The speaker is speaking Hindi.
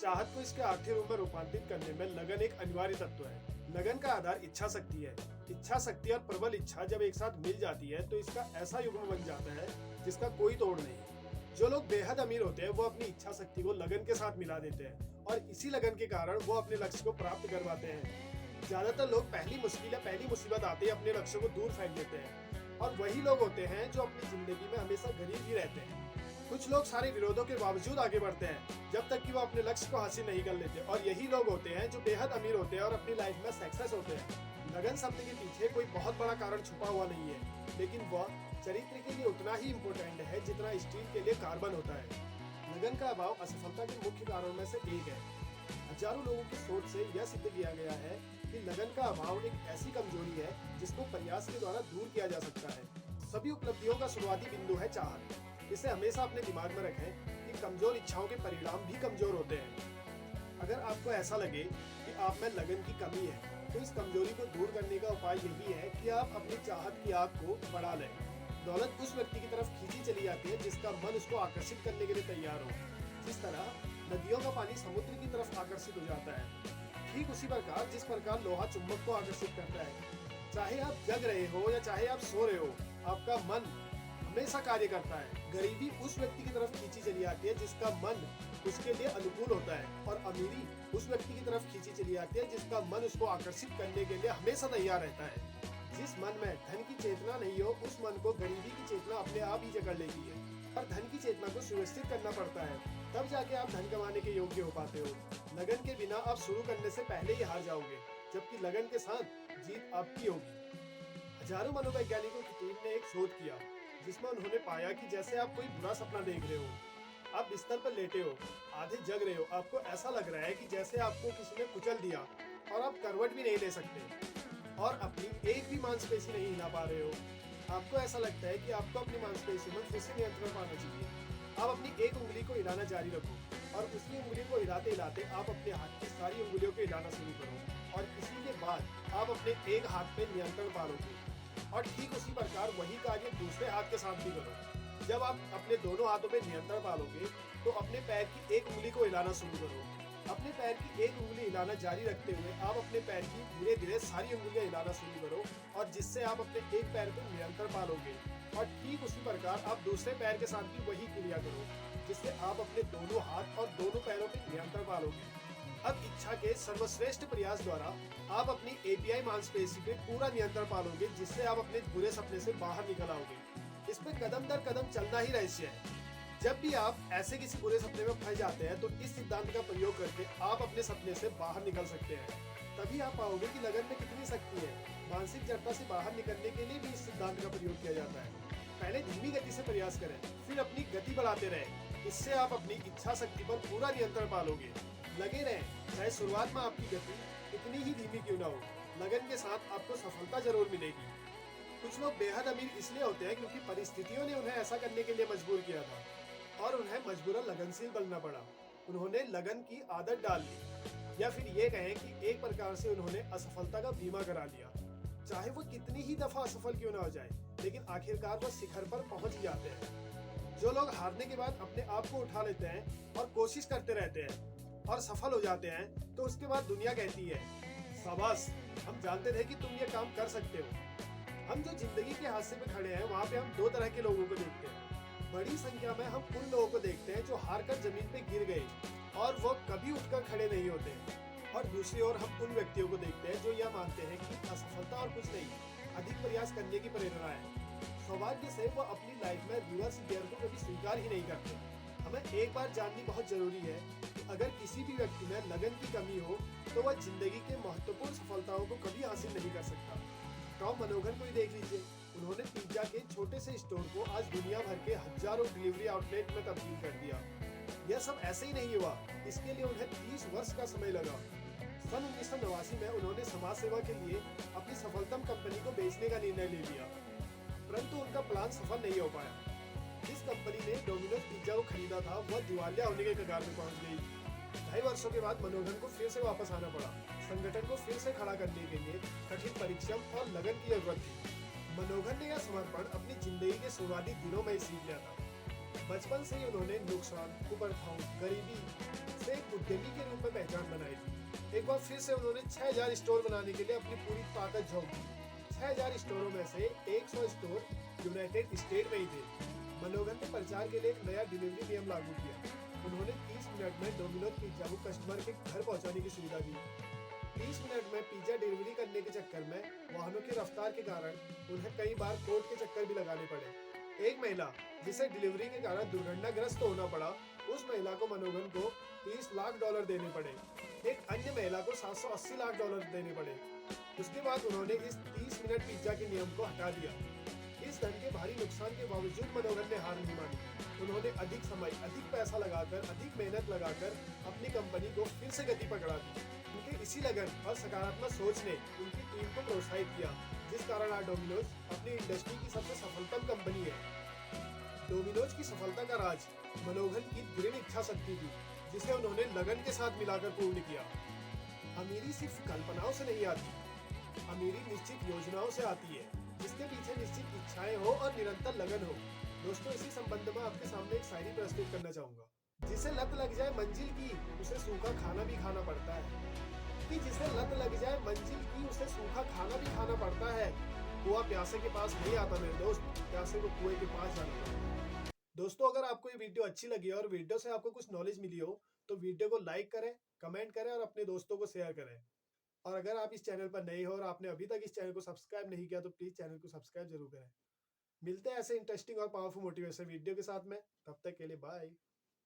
चाहत को इसके आर्थिक रूप में रूपांतरित करने में लगन एक अनिवार्य तत्व है। लगन का आधार इच्छा शक्ति है। इच्छा शक्ति और प्रबल इच्छा जब एक साथ मिल जाती है तो इसका ऐसा युग्म बन जाता है जिसका कोई तोड़ नहीं। जो लोग बेहद अमीर होते हैं वो अपनी इच्छा शक्ति को लगन के साथ मिला देते हैं और इसी लगन के कारण वो अपने लक्ष्य को प्राप्त करवाते हैं। ज्यादातर लोग पहली मुश्किल या पहली मुसीबत आते ही अपने लक्ष्य को दूर फेंक देते हैं और वही लोग होते हैं जो अपनी जिंदगी में हमेशा गरीब ही रहते हैं। कुछ लोग सारे विरोधों के बावजूद आगे बढ़ते हैं जब तक कि वो अपने लक्ष्य को हासिल नहीं कर लेते और यही लोग होते हैं जो बेहद अमीर होते हैं और अपनी लाइफ में सक्सेस होते हैं। लगन शब्द के पीछे कोई बहुत बड़ा कारण छुपा हुआ नहीं है, लेकिन वह चरित्र के लिए उतना ही इम्पोर्टेंट है जितना स्टील के लिए कार्बन होता है। लगन का अभाव असफलता के मुख्य कारणों में से एक है। हजारों लोगों की सोच से यह सिद्ध किया गया है कि लगन का अभाव एक ऐसी कमजोरी है जिसको प्रयास के द्वारा दूर किया जा सकता है। सभी उपलब्धियों का शुरुआती बिंदु है चाहत। इसे हमेशा अपने दिमाग में रखें कि कमजोर इच्छाओं के परिणाम भी कमजोर होते हैं। अगर आपको ऐसा लगे कि आप में लगन की कमी है तो इस कमजोरी को दूर करने का उपाय यही है कि आप अपनी चाहत की आग को बढ़ा लें। दौलत उस व्यक्ति की तरफ खींची चली जाती है जिसका मन उसको आकर्षित करने के लिए तैयार हो। जिस तरह नदियों का पानी समुद्र की तरफ आकर्षित हो जाता है, ठीक उसी प्रकार जिस प्रकार लोहा चुंबक को आकर्षित करता है। चाहे आप जग रहे हो या चाहे आप सो रहे हो, आपका मन हमेशा कार्य करता है। गरीबी उस व्यक्ति की तरफ खींची चली आती है जिसका मन उसके लिए अनुकूल होता है और अमीरी उस व्यक्ति की तरफ खींची चली आती है जिसका मन उसको आकर्षित करने के लिए हमेशा तैयार रहता है। जिस मन में धन की चेतना नहीं हो उस मन को गरीबी की चेतना अपने आप ही जकड़ लेती है और धन की चेतना को सुव्यवस्थित करना पड़ता है, तब जाके आप धन कमाने के योग्य हो पाते हो। लगन के बिना आप शुरू करने से पहले ही हार जाओगे, जबकि लगन के साथ जीत आपकी होगी। हजारों मनोवैज्ञानिकों की टीम ने एक शोध किया जिसमें उन्होंने पाया कि जैसे आप कोई बुरा सपना देख रहे हो, आप बिस्तर पर लेटे हो, आधे जग रहे हो, आपको ऐसा लग रहा है कि जैसे आपको किसी ने कुचल दिया और आप करवट भी नहीं ले सकते और अपनी एक भी मांसपेशी नहीं हिला पा रहे हो। आपको ऐसा लगता है कि आपको अपनी मांसपेशी में फिर से नियंत्रण पाना चाहिए। आप अपनी एक उंगली को हिलाना जारी रखो और उसी उंगली को हिलाते हिलाते आप अपने हाथ की सारी उंगलियों को हिलाना शुरू करो और इसी के बाद आप अपने एक हाथ पे नियंत्रण पालोगे और ठीक उसी प्रकार वही कार्य दूसरे हाथ के साथ भी करो। जब आप अपने दोनों हाथों पे नियंत्रण पालोगे तो अपने पैर की एक उंगली को हिलाना शुरू करो। अपने पैर की एक उंगली हिलाना जारी रखते हुए आप अपने पैर की धीरे धीरे सारी उंगलियां हिलाना शुरू करो और जिससे आप अपने एक पैर पर नियंत्रण पालोगे और ठीक उसी प्रकार आप दूसरे पैर के साथ भी वही क्रिया करो जिससे आप अपने दोनों हाथ और दोनों पैरों पर नियंत्रण पालोगे। अब इच्छा के सर्वश्रेष्ठ प्रयास द्वारा आप अपनी एपीआई मांसपेशी पे पूरा नियंत्रण पालोगे जिससे आप अपने बुरे सपने से बाहर निकल आओगे। इसमें कदम दर कदम चलना ही रहस्य है। जब भी आप ऐसे किसी बुरे सपने में फंस जाते हैं तो इस सिद्धांत का प्रयोग करके आप अपने सपने से बाहर निकल सकते हैं। तभी आप पाओगे कि लगन में कितनी शक्ति है। मानसिक जड़ता से बाहर निकलने के लिए भी इस सिद्धांत का प्रयोग किया जाता है। पहले धीमी गति से प्रयास करें, फिर अपनी गति बढ़ाते रहें। इससे आप अपनी इच्छा शक्ति पर पूरा नियंत्रण पालोगे। लगे रहें, चाहे शुरुआत में आपकी गति कितनी ही धीमी क्यों ना हो, लगन के साथ आपको सफलता जरूर मिलेगी। कुछ लोग बेहद अमीर इसलिए होते हैं क्योंकि परिस्थितियों ने उन्हें ऐसा करने के लिए मजबूर किया था और उन्हें मजबूरन लगनशील बनना पड़ा। उन्होंने लगन की आदत डाल ली या फिर ये कहें कि एक प्रकार से उन्होंने असफलता का बीमा करा लिया। चाहे वो कितनी ही दफा असफल क्यों ना हो जाए, लेकिन आखिरकार वो शिखर पर पहुंच जाते हैं। जो लोग हारने के बाद अपने आप को उठा लेते हैं और कोशिश करते रहते हैं और सफल हो जाते हैं तो उसके बाद दुनिया कहती है, शाबाश, हम जानते थे कि तुम ये काम कर सकते हो। हम जो जिंदगी के हादसे पे खड़े हैं वहाँ पे हम दो तरह के लोगों को देखते हैं। बड़ी संख्या में हम उन लोगों को देखते हैं जो हार कर जमीन पे गिर गए और वो कभी उठकर खड़े नहीं होते, और दूसरी ओर हम उन व्यक्तियों को देखते हैं जो यह मानते हैं कि असफलता और कुछ नहीं, अधिक प्रयास करने की प्रेरणा है। सौभाग्य से वो अपनी लाइफ में रिवर्स गियर को कभी स्वीकार ही नहीं करते। हमें एक बार जाननी बहुत जरूरी है कि अगर किसी भी व्यक्ति में लगन की कमी हो तो वह जिंदगी के महत्वपूर्ण सफलताओं को कभी हासिल नहीं कर सकता। टॉम मनोगन को ही देख लीजिए। उन्होंने पिज्जा के छोटे से स्टोर को आज दुनिया भर के हजारों डिलीवरी आउटलेट में तब्दील कर दिया। यह सब ऐसे ही नहीं हुआ, इसके लिए उन्हें 30 वर्ष का समय लगा। सन 1989 में उन्होंने समाज सेवा के लिए अपनी सफलतम कंपनी को बेचने का निर्णय ले लिया, परंतु उनका प्लान सफल नहीं हो पाया। जिस कंपनी ने डोमिनोज पिज्जा को खरीदा था वह दिवालिया होने के कगार में पहुंच गई। 2.5 वर्षों के बाद मनोगन को फिर से वापस आना पड़ा। संगठन को फिर से खड़ा करने के लिए कठिन परिश्रम और लगन की जरूरत थी। मनोगन ने यह समर्पण अपनी जिंदगी के शुरुआती दिनों में ही सीख लिया था। बचपन से ही उन्होंने नुकसान, कुप्रथाओं, गरीबी से एक उद्यमी के रूप में पहचान बनाई थी। एक बार फिर से उन्होंने 6000 स्टोर बनाने के लिए अपनी पूरी ताकत झोंक दी। 6000 स्टोरों में से 100 स्टोर यूनाइटेड स्टेट में ही थे। मनोगन ने प्रचार के लिए एक नया डिलीवरी नियम लागू किया। उन्होंने 30 मिनट में डोमिनोज पिज्जा को कस्टमर के घर पहुंचाने की सुविधा दी। 30 मिनट में पिज्जा डिलीवरी करने के चक्कर में वाहनों की रफ्तार के कारण उन्हें कई बार कोर्ट के चक्कर भी लगाने पड़े। एक महिला जिसे डिलीवरी के कारण दुर्घटनाग्रस्त होना पड़ा, उस महिला को मनोगन को $30 लाख देने पड़े। एक अन्य महिला को $780 लाख देने पड़े। उसके बाद उन्होंने इस 30 मिनट पिज्जा के नियम को हटा दिया। इस धन के भारी नुकसान के बावजूद मनोगन ने हार नहीं मानी। उन्होंने अधिक समय, अधिक पैसा लगाकर, अधिक मेहनत लगाकर अपनी कंपनी को फिर से गति पकड़ा दी। उनके इसी लगन और सकारात्मक सोच ने उनकी टीम को प्रोत्साहित किया, जिस कारण आज डोमिनोज अपनी इंडस्ट्री की सबसे सफलतम कंपनी है। डोमिनोज की सफलता का राज मनोगन की दृढ़ इच्छा शक्ति थी, जिसे उन्होंने लगन के साथ मिलाकर पूर्ण किया। अमीरी सिर्फ कल्पनाओं से नहीं आती, अमीरी निश्चित योजनाओं से आती है, जिसके पीछे निश्चित इच्छाएं हो और निरंतर लगन हो। दोस्तों, इसी संबंध में आपके सामने एक शायरी प्रस्तुत करना चाहूंगा। जिसे लत लग जाए मंजिल की, उसे सूखा खाना भी खाना पड़ता है। कि जिसे लत लग जाए मंजिल की, उसे सूखा खाना भी खाना पड़ता है। कुआं प्यासे के पास नहीं आता मेरे दोस्त, प्यासे को कुएं के पास जाना पड़ता है। दोस्तों, अगर आपको ये वीडियो अच्छी लगी और वीडियो से आपको कुछ नॉलेज मिली हो, तो वीडियो को लाइक करें, कमेंट करें और अपने दोस्तों को शेयर करें। और अगर आप इस चैनल पर नए हो और आपने अभी तक इस चैनल को सब्सक्राइब नहीं किया, तो प्लीज चैनल को सब्सक्राइब जरूर करें। मिलते हैं ऐसे इंटरेस्टिंग और पावरफुल मोटिवेशन वीडियो के साथ में। तब तक के लिए बाय।